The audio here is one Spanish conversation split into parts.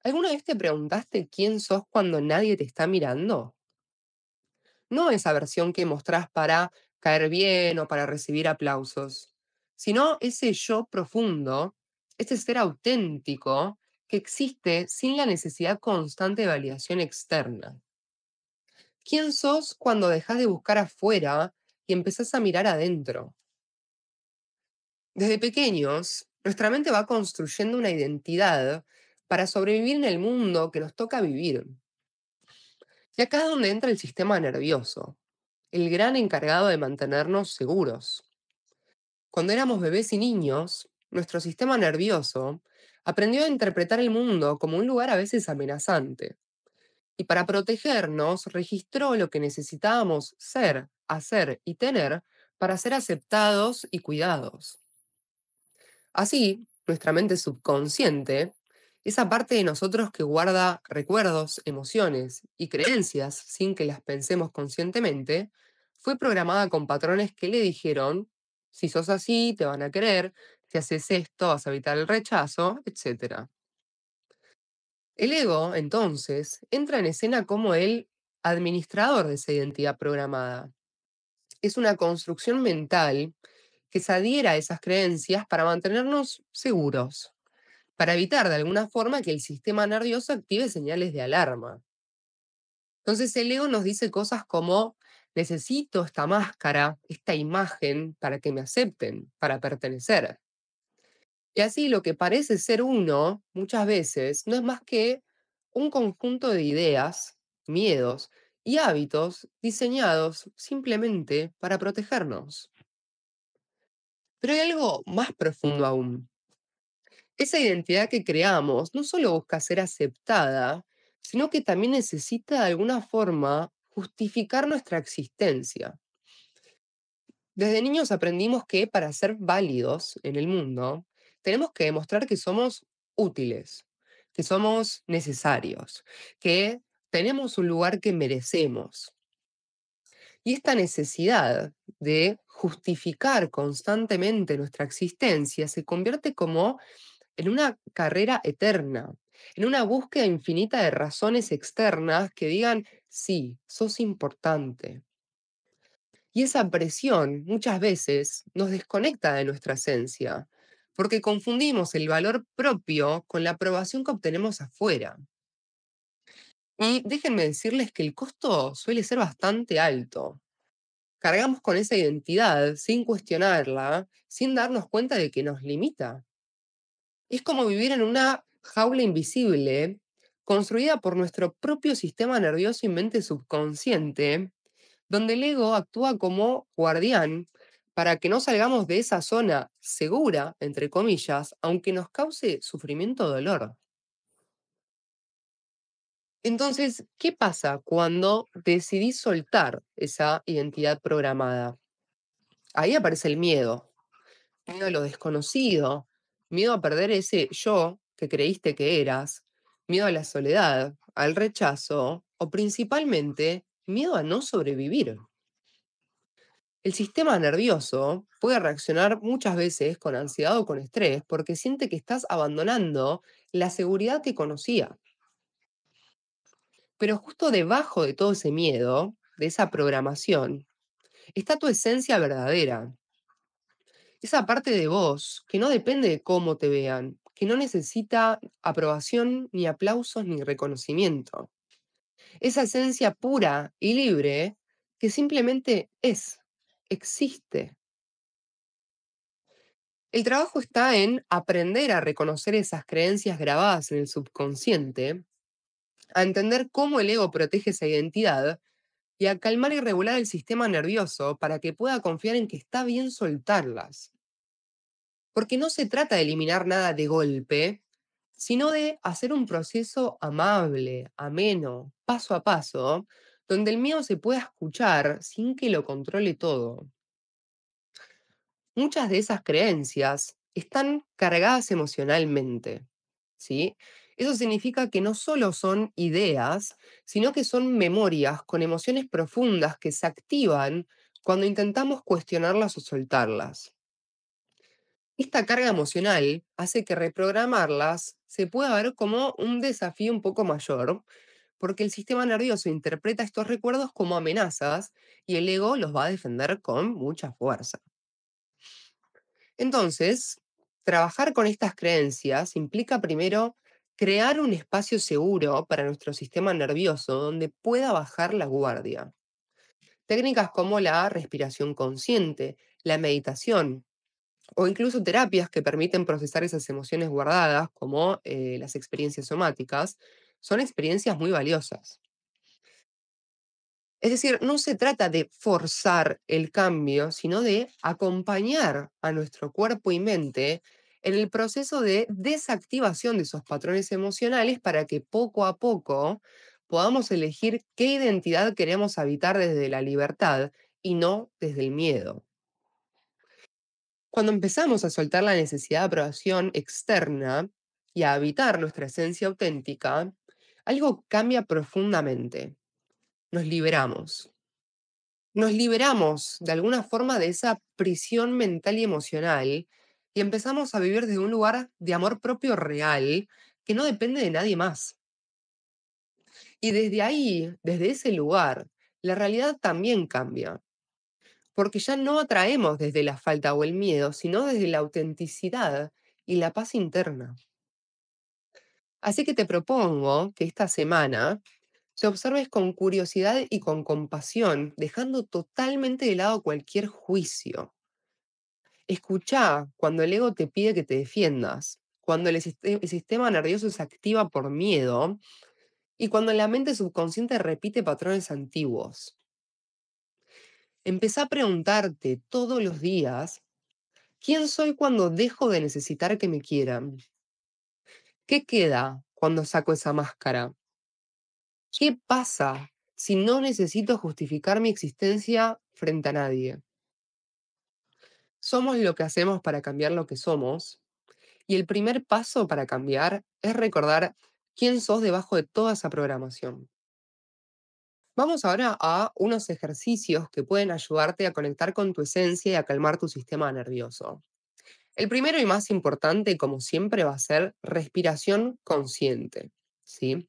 ¿Alguna vez te preguntaste quién sos cuando nadie te está mirando? No esa versión que mostrás para caer bien o para recibir aplausos, sino ese yo profundo, ese ser auténtico que existe sin la necesidad constante de validación externa. ¿Quién sos cuando dejas de buscar afuera y empezás a mirar adentro? Desde pequeños, nuestra mente va construyendo una identidad para sobrevivir en el mundo que nos toca vivir. Y acá es donde entra el sistema nervioso, el gran encargado de mantenernos seguros. Cuando éramos bebés y niños, nuestro sistema nervioso aprendió a interpretar el mundo como un lugar a veces amenazante. Y para protegernos, registró lo que necesitábamos ser, hacer y tener para ser aceptados y cuidados. Así, nuestra mente subconsciente, esa parte de nosotros que guarda recuerdos, emociones y creencias sin que las pensemos conscientemente, fue programada con patrones que le dijeron, si sos así, te van a querer, si haces esto, vas a evitar el rechazo, etc. El ego, entonces, entra en escena como el administrador de esa identidad programada. Es una construcción mental que se adhiera a esas creencias para mantenernos seguros, para evitar de alguna forma que el sistema nervioso active señales de alarma. Entonces el ego nos dice cosas como, necesito esta máscara, esta imagen para que me acepten, para pertenecer. Y así lo que parece ser uno, muchas veces, no es más que un conjunto de ideas, miedos y hábitos diseñados simplemente para protegernos. Pero hay algo más profundo aún. Esa identidad que creamos no solo busca ser aceptada, sino que también necesita de alguna forma justificar nuestra existencia. Desde niños aprendimos que para ser válidos en el mundo, tenemos que demostrar que somos útiles, que somos necesarios, que tenemos un lugar que merecemos. Y esta necesidad de justificar constantemente nuestra existencia se convierte como en una carrera eterna, en una búsqueda infinita de razones externas que digan, sí, sos importante. Y esa presión muchas veces nos desconecta de nuestra esencia, porque confundimos el valor propio con la aprobación que obtenemos afuera. Y déjenme decirles que el costo suele ser bastante alto. Cargamos con esa identidad sin cuestionarla, sin darnos cuenta de que nos limita. Es como vivir en una jaula invisible construida por nuestro propio sistema nervioso y mente subconsciente, donde el ego actúa como guardián para que no salgamos de esa zona segura, entre comillas, aunque nos cause sufrimiento o dolor. Entonces, ¿qué pasa cuando decidís soltar esa identidad programada? Ahí aparece el miedo, miedo a lo desconocido, miedo a perder ese yo que creíste que eras, miedo a la soledad, al rechazo o principalmente miedo a no sobrevivir. El sistema nervioso puede reaccionar muchas veces con ansiedad o con estrés porque siente que estás abandonando la seguridad que conocía. Pero justo debajo de todo ese miedo, de esa programación, está tu esencia verdadera. Esa parte de vos que no depende de cómo te vean, que no necesita aprobación, ni aplausos, ni reconocimiento. Esa esencia pura y libre que simplemente es, existe. El trabajo está en aprender a reconocer esas creencias grabadas en el subconsciente, a entender cómo el ego protege esa identidad y a calmar y regular el sistema nervioso para que pueda confiar en que está bien soltarlas. Porque no se trata de eliminar nada de golpe, sino de hacer un proceso amable, ameno, paso a paso, donde el miedo se pueda escuchar sin que lo controle todo. Muchas de esas creencias están cargadas emocionalmente, ¿sí? Eso significa que no solo son ideas, sino que son memorias con emociones profundas que se activan cuando intentamos cuestionarlas o soltarlas. Esta carga emocional hace que reprogramarlas se pueda ver como un desafío un poco mayor, porque el sistema nervioso interpreta estos recuerdos como amenazas y el ego los va a defender con mucha fuerza. Entonces, trabajar con estas creencias implica primero crear un espacio seguro para nuestro sistema nervioso donde pueda bajar la guardia. Técnicas como la respiración consciente, la meditación o incluso terapias que permiten procesar esas emociones guardadas, como las experiencias somáticas, son experiencias muy valiosas. Es decir, no se trata de forzar el cambio, sino de acompañar a nuestro cuerpo y mente en el proceso de desactivación de esos patrones emocionales para que poco a poco podamos elegir qué identidad queremos habitar desde la libertad y no desde el miedo. Cuando empezamos a soltar la necesidad de aprobación externa y a habitar nuestra esencia auténtica, algo cambia profundamente. Nos liberamos. Nos liberamos de alguna forma de esa prisión mental y emocional y empezamos a vivir desde un lugar de amor propio real que no depende de nadie más. Y desde ahí, desde ese lugar, la realidad también cambia, porque ya no atraemos desde la falta o el miedo, sino desde la autenticidad y la paz interna. Así que te propongo que esta semana te observes con curiosidad y con compasión, dejando totalmente de lado cualquier juicio. Escuchá cuando el ego te pide que te defiendas, cuando el sistema nervioso se activa por miedo y cuando la mente subconsciente repite patrones antiguos. Empezá a preguntarte todos los días, ¿quién soy cuando dejo de necesitar que me quieran? ¿Qué queda cuando saco esa máscara? ¿Qué pasa si no necesito justificar mi existencia frente a nadie? Somos lo que hacemos para cambiar lo que somos. Y el primer paso para cambiar es recordar quién sos debajo de toda esa programación. Vamos ahora a unos ejercicios que pueden ayudarte a conectar con tu esencia y a calmar tu sistema nervioso. El primero y más importante, como siempre, va a ser respiración consciente. ¿Sí?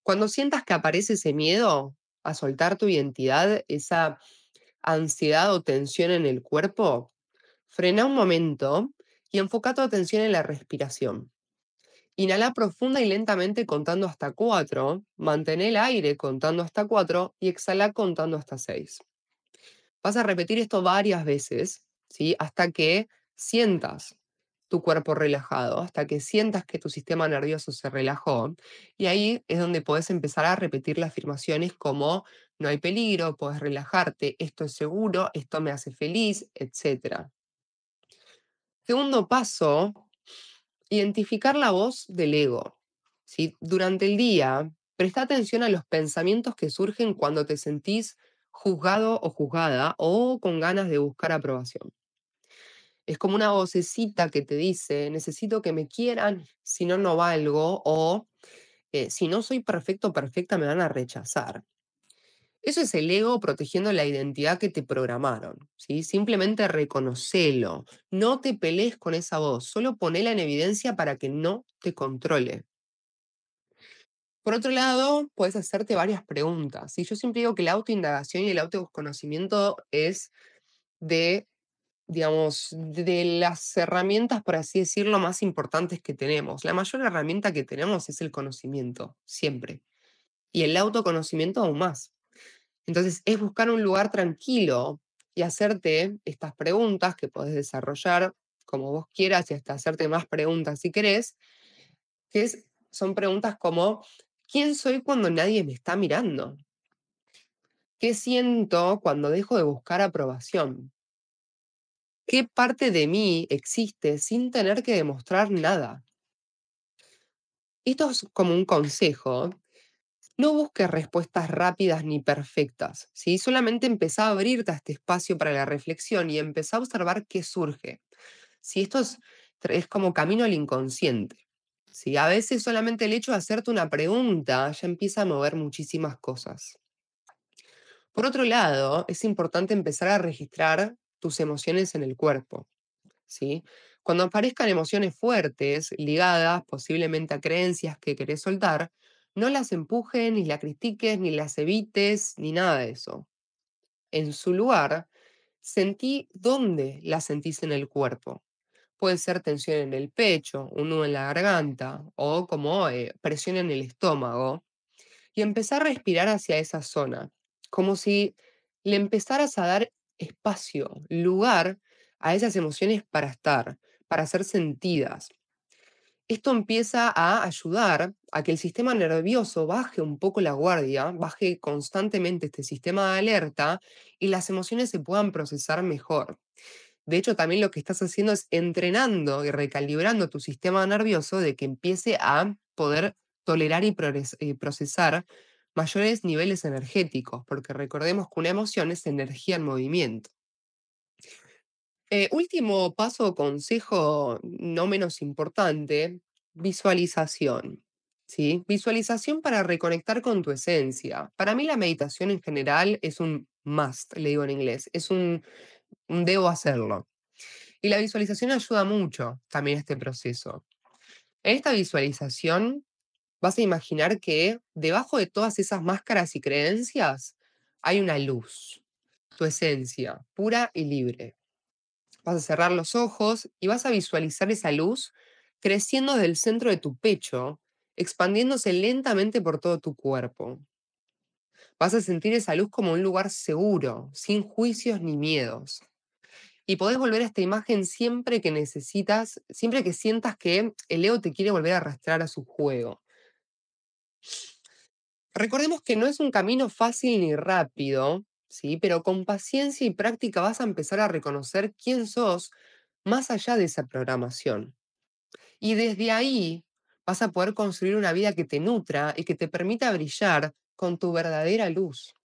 Cuando sientas que aparece ese miedo a soltar tu identidad, esa ansiedad o tensión en el cuerpo, frena un momento y enfoca tu atención en la respiración. Inhala profunda y lentamente contando hasta 4, mantén el aire contando hasta 4 y exhala contando hasta 6. Vas a repetir esto varias veces, ¿sí? Hasta que sientas tu cuerpo relajado, hasta que sientas que tu sistema nervioso se relajó. Y ahí es donde puedes empezar a repetir las afirmaciones como no hay peligro, puedes relajarte, esto es seguro, esto me hace feliz, etcétera. Segundo paso, identificar la voz del ego. ¿Sí? Durante el día, presta atención a los pensamientos que surgen cuando te sentís juzgado o juzgada o con ganas de buscar aprobación. Es como una vocecita que te dice, necesito que me quieran, si no, no valgo, o si no soy perfecto o perfecta, me van a rechazar. Eso es el ego protegiendo la identidad que te programaron, ¿sí? Simplemente reconocelo, no te pelees con esa voz, solo ponela en evidencia para que no te controle. Por otro lado, puedes hacerte varias preguntas. Y yo siempre digo que la autoindagación y el autoconocimiento es de, digamos, de las herramientas, por así decirlo, más importantes que tenemos. La mayor herramienta que tenemos es el conocimiento, siempre. Y el autoconocimiento aún más. Entonces, es buscar un lugar tranquilo y hacerte estas preguntas que podés desarrollar como vos quieras y hasta hacerte más preguntas si querés, son preguntas como, ¿quién soy cuando nadie me está mirando? ¿Qué siento cuando dejo de buscar aprobación? ¿Qué parte de mí existe sin tener que demostrar nada? Esto es como un consejo. No busques respuestas rápidas ni perfectas, ¿sí? Solamente empezá a abrirte a este espacio para la reflexión y empezá a observar qué surge. Si esto es como camino al inconsciente. ¿Sí? A veces solamente el hecho de hacerte una pregunta ya empieza a mover muchísimas cosas. Por otro lado, es importante empezar a registrar tus emociones en el cuerpo, ¿sí? Cuando aparezcan emociones fuertes, ligadas posiblemente a creencias que querés soltar, no las empujes, ni las critiques, ni las evites, ni nada de eso. En su lugar, sentí dónde las sentís en el cuerpo. Puede ser tensión en el pecho, un nudo en la garganta o como presión en el estómago. Y empezar a respirar hacia esa zona, como si le empezaras a dar espacio, lugar a esas emociones para estar, para ser sentidas. Esto empieza a ayudar a que el sistema nervioso baje un poco la guardia, baje constantemente este sistema de alerta y las emociones se puedan procesar mejor. De hecho, también lo que estás haciendo es entrenando y recalibrando tu sistema nervioso de que empiece a poder tolerar y procesar mayores niveles energéticos, porque recordemos que una emoción es energía en movimiento. Último paso o consejo, no menos importante, visualización. ¿Sí? Visualización para reconectar con tu esencia. Para mí la meditación en general es un must, le digo en inglés, es un debo hacerlo. Y la visualización ayuda mucho también a este proceso. En esta visualización vas a imaginar que debajo de todas esas máscaras y creencias hay una luz, tu esencia, pura y libre. Vas a cerrar los ojos y vas a visualizar esa luz creciendo desde el centro de tu pecho, expandiéndose lentamente por todo tu cuerpo. Vas a sentir esa luz como un lugar seguro, sin juicios ni miedos. Y podés volver a esta imagen siempre que necesitas, siempre que sientas que el ego te quiere volver a arrastrar a su juego. Recordemos que no es un camino fácil ni rápido, ¿sí? Pero con paciencia y práctica vas a empezar a reconocer quién sos más allá de esa programación. Y desde ahí vas a poder construir una vida que te nutra y que te permita brillar con tu verdadera luz.